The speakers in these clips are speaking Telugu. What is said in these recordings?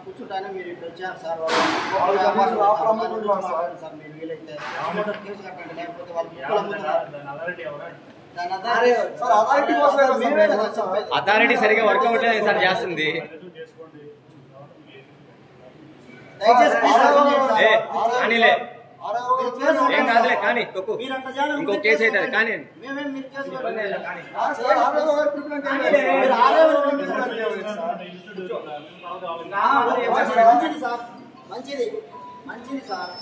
కూర్చుంటానే మీరు ఇటు వచ్చారు సార్ మీరు వీలైతే కేసు కట్టండి లేకపోతే అథారిటీ సరిగా వర్కౌట్ సార్ చేస్తుంది. అనిలే ఏం కాదులే కానీ ఇంకో కేసు అవుతుంది కానీ మంచిది మంచిది సార్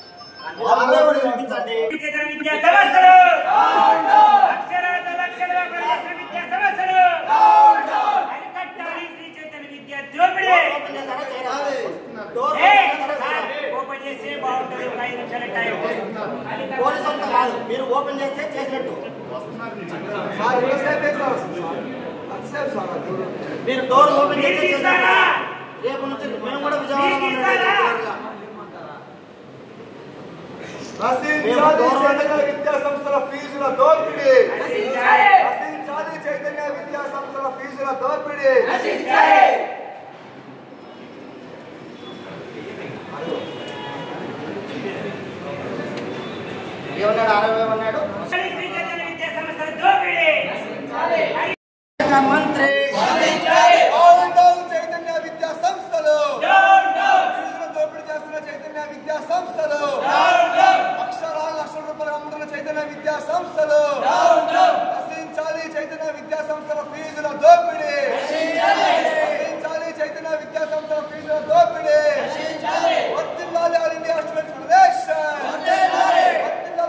మీరు ఓపెన్ చేస్తే చేసినట్టు మీరు డోర్ ఓపెన్ చేస్తే రేపు నుంచి మేము కూడా విద్యా సంస్థల ఫీజుల దోపిడీ, చైతన్య విద్యా సంస్థల ఫీజుల దోపిడీ. ఏమన్నాడు? 60 అన్నాడు మంత్రి. చైతన్య విద్యా సంస్థలు దోపిడీ చేస్తున్న చైతన్య విద్యా సంస్థలు, అక్షరాలు లక్షల రూపాయలు అమ్ముతున్న చైతన్య విద్యా సంస్థలు నశించాలి. చైతన్య విద్యా సంస్థల ఫీజుల దోపిడీ నశించాలి. చైతన్య విద్యా సంస్థల ఫీజుల దోపిడీ వర్ధిల్లాలి. ఆల్ ఇండియా స్టూడెంట్స్ ఫెడరేషన్, వర్ధిల్లాలి.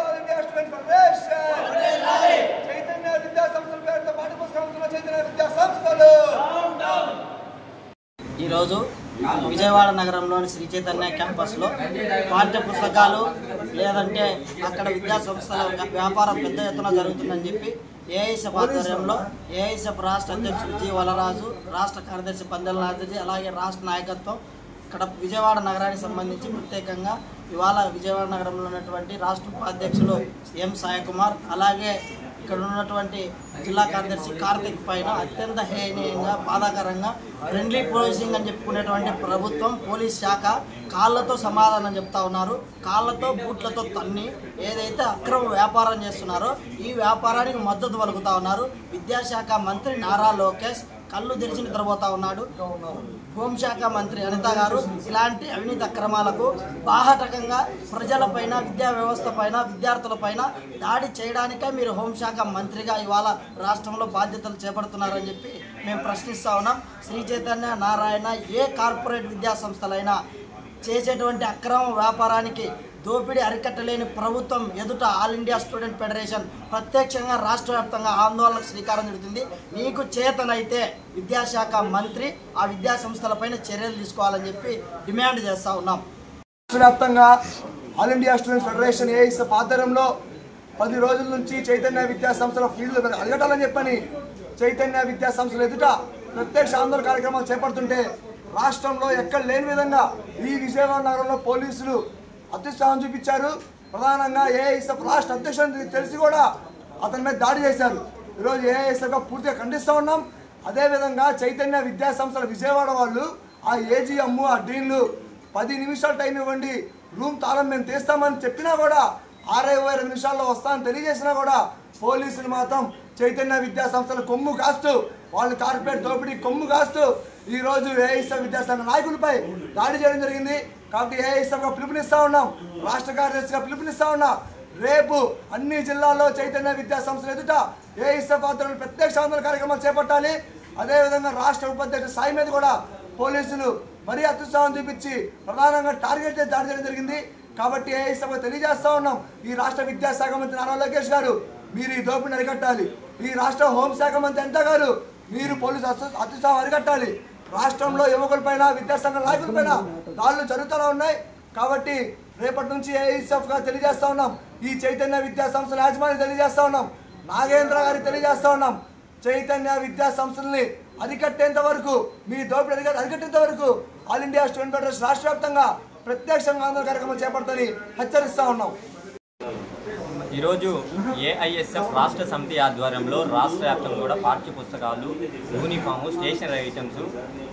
All India students federation. Chaitanya విద్యా సంస్థల పేరుతో పాఠ్యపుస్తకం అమ్ముతున్న చైతన్య విద్యా సంస్థలు. ఈరోజు విజయవాడ నగరంలోని శ్రీ చైతన్య క్యాంపస్లో పాఠ్య పుస్తకాలు లేదంటే అక్కడ విద్యా సంస్థల వ్యాపారం పెద్ద ఎత్తున జరుగుతుందని చెప్పి ఏఐఎస్ఎఫ్ ఆధ్వర్యంలో ఏఐఎస్ఎఫ్ రాష్ట్ర అధ్యక్షుడు జి వలరాజు, రాష్ట్ర కార్యదర్శి పందెల నాథజీ, అలాగే రాష్ట్ర నాయకత్వం ఇక్కడ విజయవాడ నగరానికి సంబంధించి ప్రత్యేకంగా ఇవాళ విజయవాడ నగరంలో ఉన్నటువంటి రాష్ట్ర ఉపాధ్యక్షులు ఎం సాయికుమార్, అలాగే ఇక్కడ ఉన్నటువంటి జిల్లా కార్యదర్శి కార్తిక్ పైన అత్యంత హేయనీయంగా బాధాకరంగా ఫ్రెండ్లీ పోలీసింగ్ అని చెప్పుకునేటువంటి ప్రభుత్వం పోలీస్ శాఖ కాళ్ళతో సమాధానం చెప్తా ఉన్నారు. కాళ్ళతో బూట్లతో తన్ని ఏదైతే అక్రమ వ్యాపారం చేస్తున్నారో ఈ వ్యాపారానికి మద్దతు పలుకుతా ఉన్నారు. విద్యాశాఖ మంత్రి నారా లోకేష్ కళ్ళు తెరిచి నిద్రపోతా ఉన్నాడు. హోంశాఖ మంత్రి అనిత గారు ఇలాంటి అవినీతి అక్రమాలకు బాహటకంగా ప్రజలపైన, విద్యా వ్యవస్థ పైన, విద్యార్థులపైన దాడి చేయడానికే మీరు హోంశాఖ మంత్రిగా ఇవాళ రాష్ట్రంలో బాధ్యతలు చేపడుతున్నారని చెప్పి మేము ప్రశ్నిస్తా ఉన్నాం. శ్రీ చైతన్య, నారాయణ ఏ కార్పొరేట్ విద్యా సంస్థలైనా చేసేటువంటి అక్రమ వ్యాపారానికి దోపిడీ అరికట్టలేని ప్రభుత్వం ఎదుట ఆల్ ఇండియా స్టూడెంట్ ఫెడరేషన్ ప్రత్యక్షంగా రాష్ట్ర వ్యాప్తంగా ఆందోళనకు శ్రీకారం చుడుతుంది. నీకు చేతనైతే విద్యాశాఖ మంత్రి ఆ విద్యా సంస్థలపైన చర్యలు తీసుకోవాలని చెప్పి డిమాండ్ చేస్తా ఉన్నాం. రాష్ట్ర వ్యాప్తంగా all India student federation AISF ఆధ్వర్యంలో 10 రోజుల నుంచి చైతన్య విద్యా సంస్థల ఫీజులు అడగటాలని చెప్పని చైతన్య విద్యా సంస్థల ఎదుట ప్రత్యక్ష ఆందోళన కార్యక్రమాలు చేపడుతుంటే రాష్ట్రంలో ఎక్కడ లేని విధంగా ఈ విజయవాడ నగరంలో పోలీసులు అత్యుత్సాహం చూపించారు. ప్రధానంగా ఏఐఎస్ఎఫ్ రాష్ట్ర అధ్యక్షుడు తెలిసి కూడా అతని మీద దాడి చేశారు. ఈరోజు ఏఐఎస్ఎఫ్గా పూర్తిగా ఖండిస్తూ ఉన్నాం. అదేవిధంగా చైతన్య విద్యా సంస్థల విజయవాడ వాళ్ళు ఆ ఏజీఎం, ఆ డీన్లు 10 నిమిషాలు టైం ఇవ్వండి, రూమ్ తాళం మేము తీస్తామని చెప్పినా కూడా 6-22 నిమిషాల్లో వస్తామని తెలియజేసినా కూడా పోలీసులు మాత్రం చైతన్య విద్యా సంస్థల కొమ్ము కాస్తూ, వాళ్ళు కార్పొరేట్ దోపిడీ కొమ్ము కాస్తూ ఈరోజు ఏఐఎస్ఎఫ్ విద్యాసంఘ నాయకులపై దాడి చేయడం జరిగింది. కాబట్టి ఏఐఎస్ఎఫ్గా పిలుపునిస్తా ఉన్నాం, రాష్ట్ర కార్యదర్శిగా పిలుపునిస్తా ఉన్నా. రేపు అన్ని జిల్లాల్లో చైతన్య విద్యా సంస్థల ఎదుట ఏఐఎస్ఎఫ్ ఆధ్వర్యంలో ప్రత్యక్ష ఆందోళన కార్యక్రమాలు చేపట్టాలి. అదేవిధంగా రాష్ట్ర ఉపాధ్యక్షుడు సాయి మీద కూడా పోలీసులు మరీ అత్యుత్సాహం చూపించి ప్రధానంగా టార్గెట్ చేసి దాడి చేయడం జరిగింది. కాబట్టి ఏఐఎస్ఎఫ్గా తెలియజేస్తా ఉన్నాం, ఈ రాష్ట్ర విద్యాశాఖ మంత్రి నారా లోకేష్ గారు మీరు ఈ దోపిడిని అరికట్టాలి. ఈ రాష్ట్ర హోంశాఖ మంత్రి అనిత గారు మీరు పోలీసు అత్యుత్సాహం అరికట్టాలి. రాష్ట్రంలో యువకులపైన, విద్యాసంఘ నాయకులపైన దాడులు జరుగుతూనే ఉన్నాయి. కాబట్టి రేపటి నుంచి ఏఐఎస్ఎఫ్గా తెలియజేస్తా ఉన్నాం, ఈ చైతన్య విద్యా సంస్థల యాజమాన్యం తెలియజేస్తా ఉన్నాం, నాగేంద్ర గారికి తెలియజేస్తా ఉన్నాం, చైతన్య విద్యా సంస్థల్ని అరికట్టేంత వరకు, మీ దోపిడీ అరికట్టేంత వరకు ఆల్ ఇండియా స్టూడెంట్ ఫెడరేషన్ రాష్ట్ర వ్యాప్తంగా ప్రత్యక్షంగా ఆందోళన కార్యక్రమం చేపడతామని హెచ్చరిస్తా ఉన్నాం. ఈరోజు ఏఐఎస్ఎఫ్ రాష్ట్ర సమితి ఆధ్వర్యంలో రాష్ట్ర వ్యాప్తంగా కూడా పాఠ్య పుస్తకాలు, యూనిఫాము, స్టేషనరీ ఐటమ్స్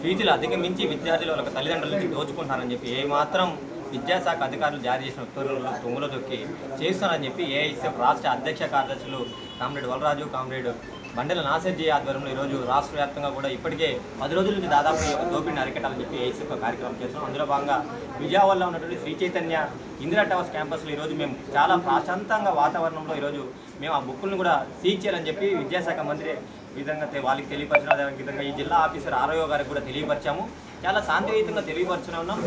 ఫీజులు అధిగమించి విద్యార్థులు వాళ్ళ తల్లిదండ్రుల నుంచి దోచుకుంటారని చెప్పి ఏమాత్రం విద్యాశాఖ అధికారులు జారీ చేసిన ఉత్తర్వులను తొమ్ములో దొక్కి చేస్తున్నారని చెప్పి ఏఐఎస్ఎఫ్ రాష్ట్ర అధ్యక్ష కార్యదర్శులు కామ్రేడ్ వలరాజు, కామ్రేడ్ బండెల నాసర్జీ ఆధ్వర్యంలో ఈరోజు రాష్ట్ర వ్యాప్తంగా కూడా ఇప్పటికే 10 రోజుల నుంచి దాదాపు ఈ యొక్క దోపిడిని అరికట్టాలని చెప్పి ఏఐఎస్ఎఫ్ కార్యక్రమం చేస్తున్నాం. అందులో భాగంగా విజయవాడలో ఉన్నటువంటి శ్రీ చైతన్య ఇందిరా టవర్స్ క్యాంపస్లో ఈరోజు మేము చాలా ప్రశాంతంగా వాతావరణంలో ఈరోజు మేము ఆ బుక్కులను కూడా సీజ్ చేయాలని చెప్పి విద్యాశాఖ మంత్రి విధంగా వాళ్ళకి తెలియపరచడం, అదేవిధంగా ఈ జిల్లా ఆఫీసర్ ఆర్ఓ గారికి కూడా తెలియపరిచాము. చాలా శాంతియుతంగా తెలియపరచుకుని ఉన్నాం.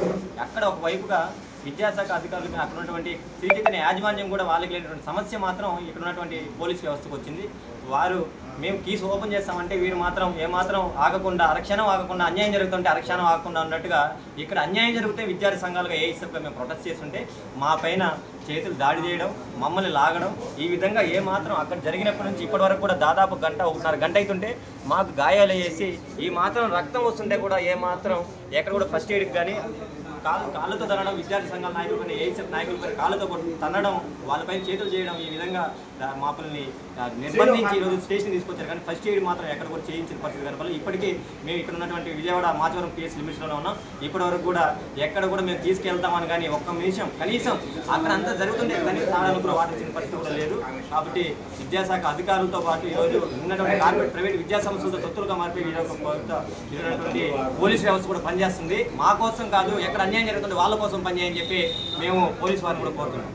అక్కడ ఒకవైపుగా విద్యాశాఖ అధికారులకు అక్కడ ఉన్నటువంటి శ్రీ చైతన్య యాజమాన్యం కూడా వాళ్ళకి లేనటువంటి సమస్య మాత్రం ఇక్కడ ఉన్నటువంటి పోలీస్ వ్యవస్థకు వచ్చింది. వారు మేము కీస్ ఓపెన్ చేస్తామంటే వీరు మాత్రం ఏమాత్రం ఆగకుండా, అరక్షణం ఆగకుండా, అన్యాయం జరుగుతుంటే అరక్షణం ఆగకుండా ఉన్నట్టుగా ఇక్కడ అన్యాయం జరిగితే విద్యార్థి సంఘాలుగా ఏఐఎస్ఎఫ్గా మేము ప్రొటెస్ట్ చేస్తుంటే మా పైన చేతులు దాడి చేయడం, మమ్మల్ని లాగడం, ఈ విధంగా ఏమాత్రం అక్కడ జరిగినప్పటి నుంచి ఇప్పటి వరకు కూడా దాదాపు 1.5 గంట అవుతుంటే మాకు గాయాలు వేసి ఈ మాత్రం రక్తం వస్తుంటే కూడా ఏమాత్రం ఎక్కడ కూడా ఫస్ట్ ఎయిడ్కి కానీ కాళ్ళతో తనడం, విద్యార్థి సంఘాల నాయకులపైన, ఏఐఎస్ఎఫ్ నాయకులపైన కాళ్ళతో తన్నడం, వాళ్ళపై చేతులు చేయడం, ఈ విధంగా మాపల్ని నిర్బంధించి ఈరోజు స్టేషన్ తీసుకొచ్చారు. కానీ ఫస్ట్ ఎయిడ్ మాత్రం ఎక్కడ కూడా చేయించిన పరిస్థితి కనపడాలి. ఇప్పటికీ మేము ఇక్కడ ఉన్నటువంటి విజయవాడ మాచవరం పిఎస్ లిమిట్స్లోనే ఉన్నాం. ఇప్పటి వరకు కూడా ఎక్కడ కూడా మేము తీసుకెళ్తామని కానీ ఒక్క నిమిషం కనీసం అక్కడ అంతా జరుగుతుంటే కనీసం తాళాలు కూడా వాటించిన పరిస్థితి కూడా లేదు. కాబట్టి విద్యాశాఖ అధికారులతో పాటు ఈరోజు ఉన్నటువంటి కార్పొరేట్ ప్రైవేట్ విద్యా సంస్థలతో తొత్తులుగా మారిపోయి ఈరోజు పోలీస్ వ్యవస్థ కూడా పనిచేస్తుంది. మా కోసం కాదు, ఎక్కడ అన్యాయం జరుగుతుంది వాళ్ళ కోసం పనిచేయని చెప్పి మేము పోలీసు వారిని కూడా కోరుతున్నాం.